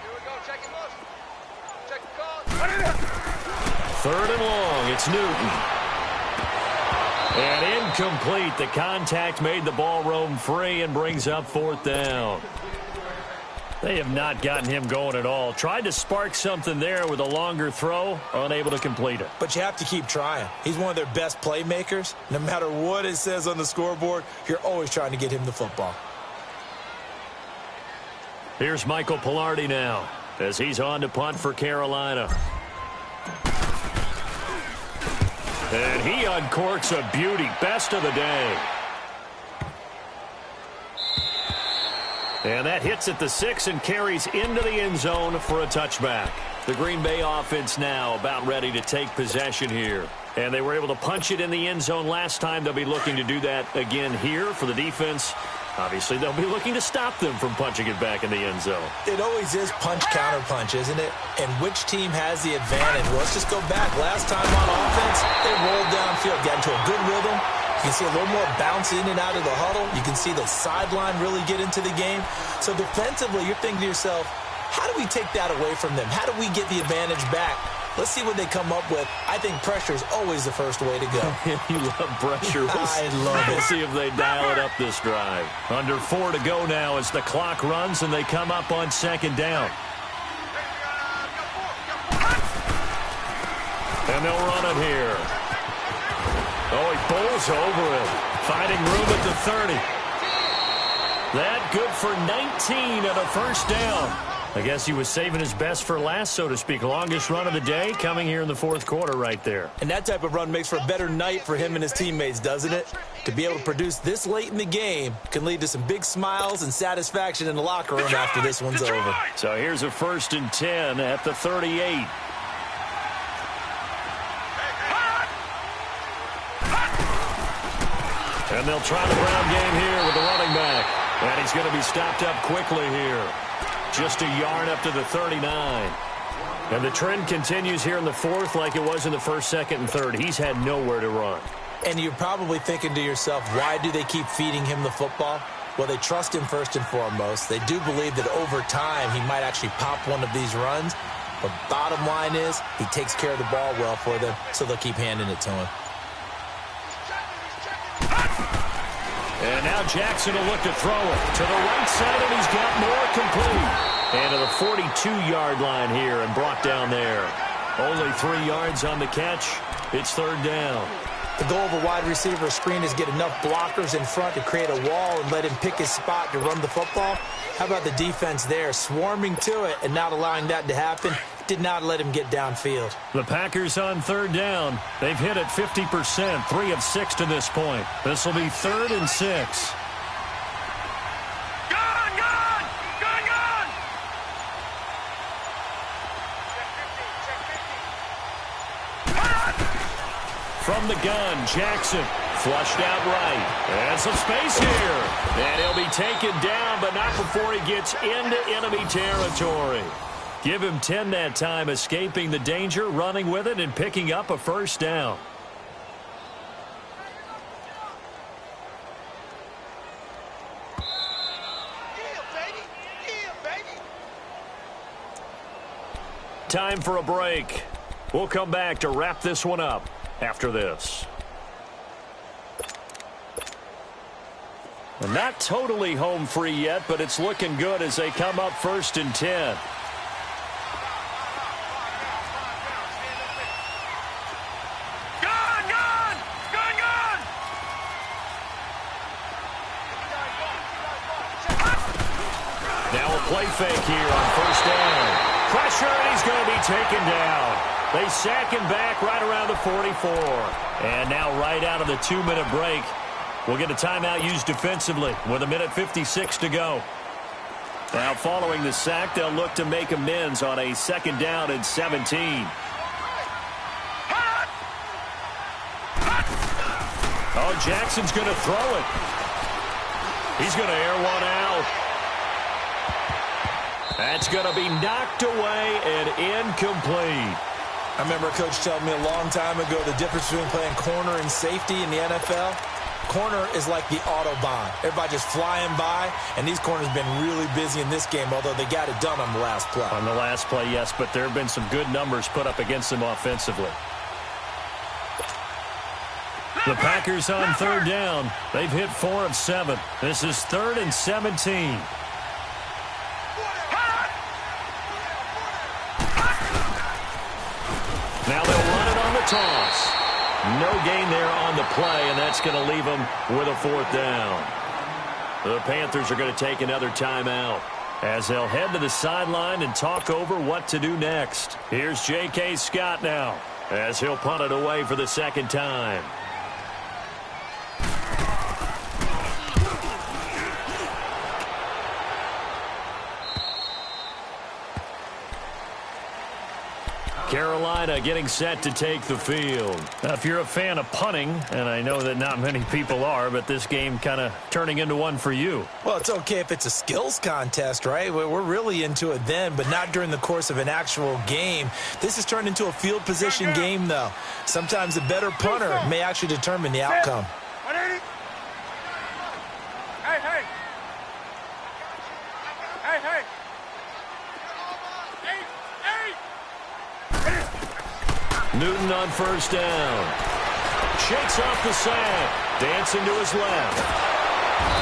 [SPEAKER 3] Here we go. Check it motion. Check the call.
[SPEAKER 1] 3rd and long. It's Newton. And incomplete. The contact made the ball roam free and brings up 4th down. They have not gotten him going at all. Tried to spark something there with a longer throw, unable to complete it.
[SPEAKER 4] But you have to keep trying. He's one of their best playmakers. No matter what it says on the scoreboard, you're always trying to get him the football.
[SPEAKER 1] Here's Michael Pilardi now as he's on to punt for Carolina. And he uncorks a beauty. Best of the day. And that hits at the 6 and carries into the end zone for a touchback. The Green Bay offense now about ready to take possession here. And they were able to punch it in the end zone last time. They'll be looking to do that again here for the defense. Obviously, they'll be looking to stop them from punching it back in the end zone.
[SPEAKER 4] It always is punch-counter-punch, isn't it? And which team has the advantage? Well, let's just go back. Last time on offense, they rolled downfield, got into a good rhythm. You can see a little more bounce in and out of the huddle. You can see the sideline really get into the game. So defensively, you're thinking to yourself, how do we take that away from them? How do we get the advantage back? Let's see what they come up with. I think pressure is always the first way to go.
[SPEAKER 1] You love pressure.
[SPEAKER 4] I love it.
[SPEAKER 1] We'll see if they dial it up this drive. Under 4 to go now as the clock runs and they come up on 2nd down. And they'll run it here. Oh, he bowls over it. Finding room at the 30. That good for 19 and a 1st down. I guess he was saving his best for last, so to speak. Longest run of the day coming here in the 4th quarter right there.
[SPEAKER 4] And that type of run makes for a better night for him and his teammates, doesn't it? To be able to produce this late in the game can lead to some big smiles and satisfaction in the locker room after this one's over.
[SPEAKER 1] So here's a 1st and 10 at the 38. And they'll try the ground game here with the running back. And he's going to be stopped up quickly here. Just a yard up to the 39. And the trend continues here in the 4th like it was in the 1st, 2nd, and 3rd. He's had nowhere to run.
[SPEAKER 4] And you're probably thinking to yourself, why do they keep feeding him the football? Well, they trust him first and foremost. They do believe that over time he might actually pop one of these runs. But bottom line is he takes care of the ball well for them, so they'll keep handing it to him.
[SPEAKER 1] And now Jackson will look to throw it to the right side, and he's got more complete. And to the 42-yard line here and brought down there. Only 3 yards on the catch. It's 3rd down.
[SPEAKER 4] The goal of a wide receiver screen is get enough blockers in front to create a wall and let him pick his spot to run the football. How about the defense there, swarming to it and not allowing that to happen? Did not let him get downfield.
[SPEAKER 1] The Packers on 3rd down. They've hit it 50%, 3 of 6 to this point. This will be 3rd and 6. From the gun, Jackson flushed out right. And some space here. And he'll be taken down, but not before he gets into enemy territory. Give him 10 that time, escaping the danger, running with it, and picking up a 1st down. time for a break. We'll come back to wrap this one up after this. And not totally home free yet, but it's looking good as they come up 1st and 10. Play fake here on 1st down. Pressure, and he's going to be taken down. They sack him back right around the 44. And now right out of the 2-minute break, we'll get a timeout used defensively with 1:56 to go. Now following the sack, they'll look to make amends on a 2nd down and 17. Oh, Jackson's going to throw it. He's going to air one out. That's going to be knocked away and incomplete.
[SPEAKER 4] I remember a coach telling me a long time ago the difference between playing corner and safety in the NFL. Corner is like the Autobahn. Everybody just flying by, and these corners have been really busy in this game, although they got it done on the last play.
[SPEAKER 1] On the last play, yes, but there have been some good numbers put up against them offensively. The Packers on 3rd down. They've hit 4 of 7. This is 3rd and 17. Now they'll run it on the toss. No gain there on the play, and that's going to leave them with a 4th down. The Panthers are going to take another timeout as they'll head to the sideline and talk over what to do next. Here's J.K. Scott now as he'll punt it away for the 2nd time. Carolina getting set to take the field. Now, if you're a fan of punting, and I know that not many people are, but this game kind of turning into one for you.
[SPEAKER 4] Well, it's okay if it's a skills contest, right? We're really into it then, but not during the course of an actual game. This has turned into a field position game, though. Sometimes the better punter may actually determine the outcome.
[SPEAKER 1] Newton on 1st down. Shakes off the sack. Dancing to his left.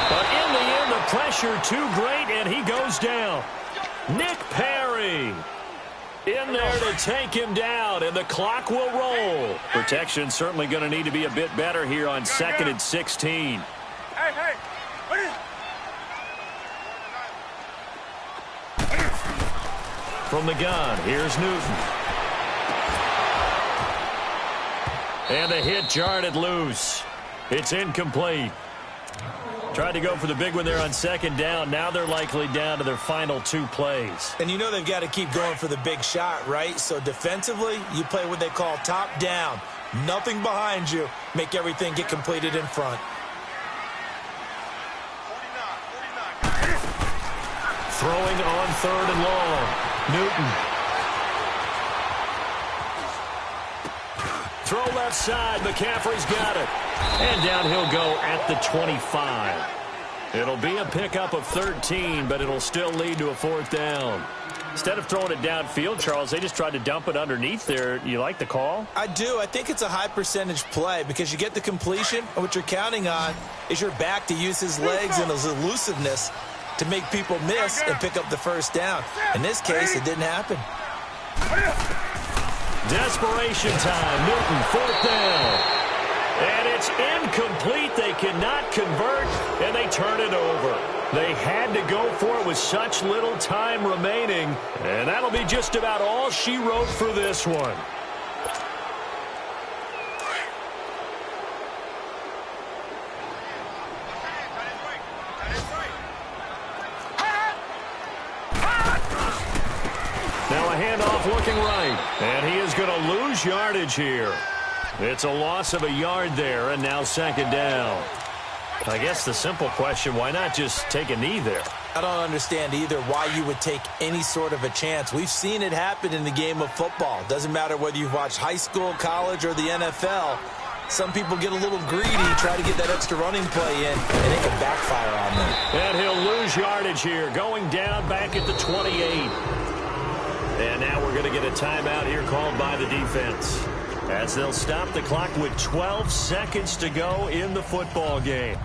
[SPEAKER 1] But in the end, the pressure too great, and he goes down. Nick Perry in there to take him down, and the clock will roll. Protection certainly going to need to be a bit better here on 2nd and 16. From the gun, here's Newton. And the hit jarred it loose. It's incomplete. Tried to go for the big one there on 2nd down. Now they're likely down to their final 2 plays.
[SPEAKER 4] And you know they've got to keep going for the big shot, right? So defensively, you play what they call top down. Nothing behind you. Make everything get completed in front.
[SPEAKER 1] Throwing on 3rd and long. Newton. Throw left side. McCaffrey's got it. And down he'll go at the 25. It'll be a pickup of 13, but it'll still lead to a 4th down. Instead of throwing it downfield, Charles, they just tried to dump it underneath there. You like the call?
[SPEAKER 4] I do. I think it's a high percentage play because you get the completion, and what you're counting on is your back to use his legs and his elusiveness to make people miss and pick up the 1st down. In this case, it didn't happen.
[SPEAKER 1] Desperation time. Newton, 4th down. And it's incomplete. They cannot convert, and they turn it over. They had to go for it with such little time remaining, and that'll be just about all she wrote for this one. Now a handoff looking right, and he is going to lose yardage here. It's a loss of a yard there, and now 2nd down. I guess the simple question, why not just take a knee there?
[SPEAKER 4] I don't understand either why you would take any sort of a chance. We've seen it happen in the game of football. Doesn't matter whether you've watched high school, college, or the NFL. Some people get a little greedy, try to get that extra running play in, and it can backfire on them.
[SPEAKER 1] And he'll lose yardage here, going down back at the 28. And now we're going to get a timeout here called by the defense, as they'll stop the clock with 12 seconds to go in the football game.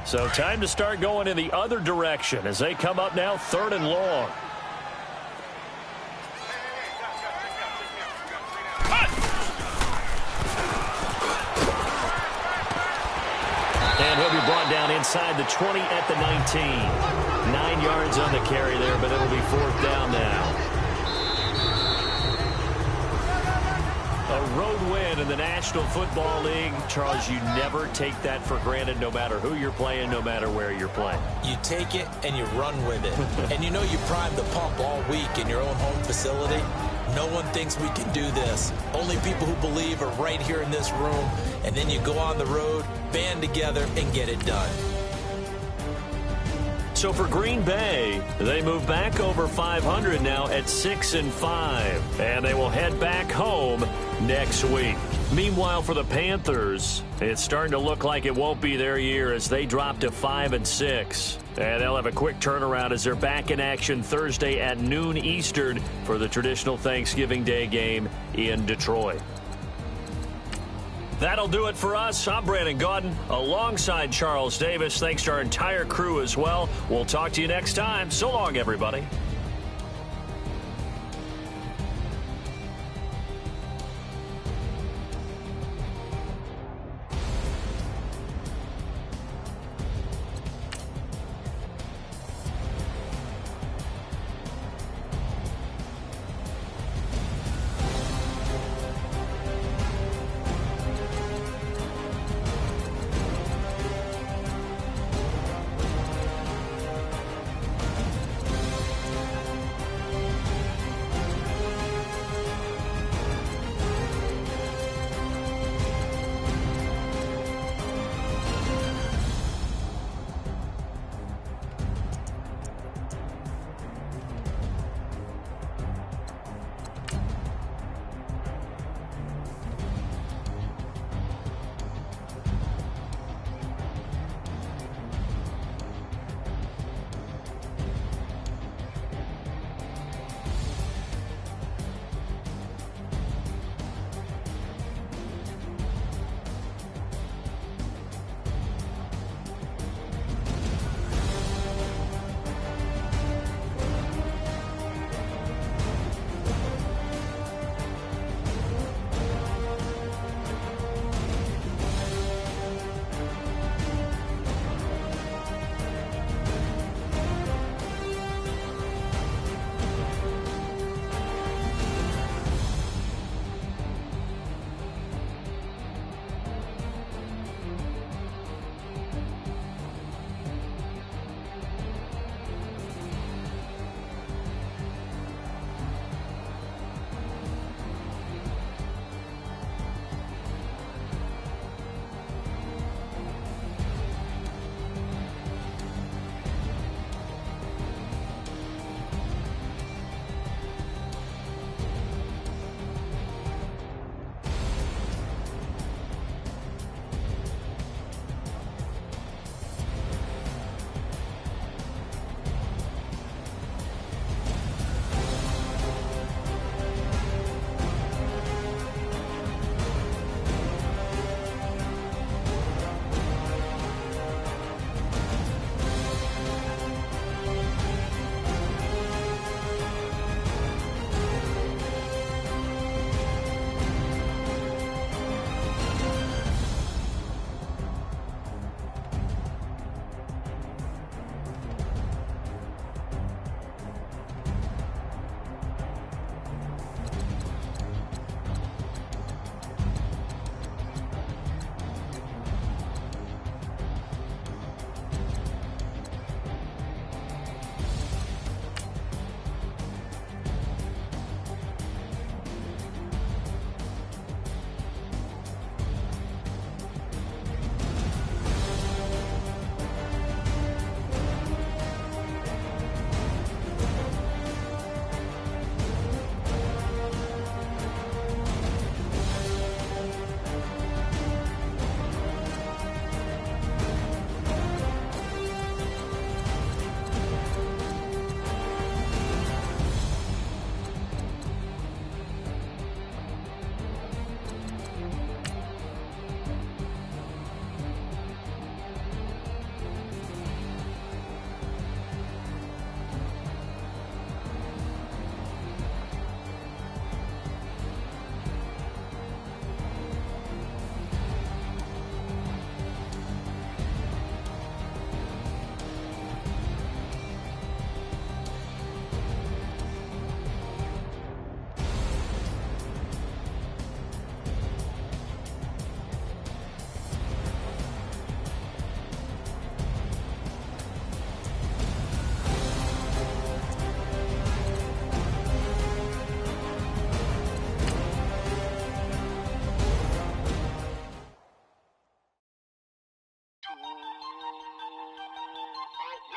[SPEAKER 1] So time to start going in the other direction as they come up now 3rd and long. And he'll be brought down inside the 20 at the 19. 9 yards on the carry there, but it'll be 4th down now. A road win in the National Football League. Charles, you never take that for granted, no matter who you're playing, no matter where you're playing.
[SPEAKER 4] You take it and you run with it. And you know you primed the pump all week in your own home facility. No one thinks we can do this. Only people who believe are right here in this room. And then you go on the road, band together, and get it done.
[SPEAKER 1] So for Green Bay, they move back over 500 now at 6-5, and they will head back home next week. Meanwhile, for the Panthers, it's starting to look like it won't be their year as they drop to 5-6. And they'll have a quick turnaround as they're back in action Thursday at noon Eastern for the traditional Thanksgiving Day game in Detroit. That'll do it for us. I'm Brandon Gaudin alongside Charles Davis. Thanks to our entire crew as well. We'll talk to you next time. So long, everybody.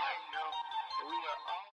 [SPEAKER 3] I know that we are all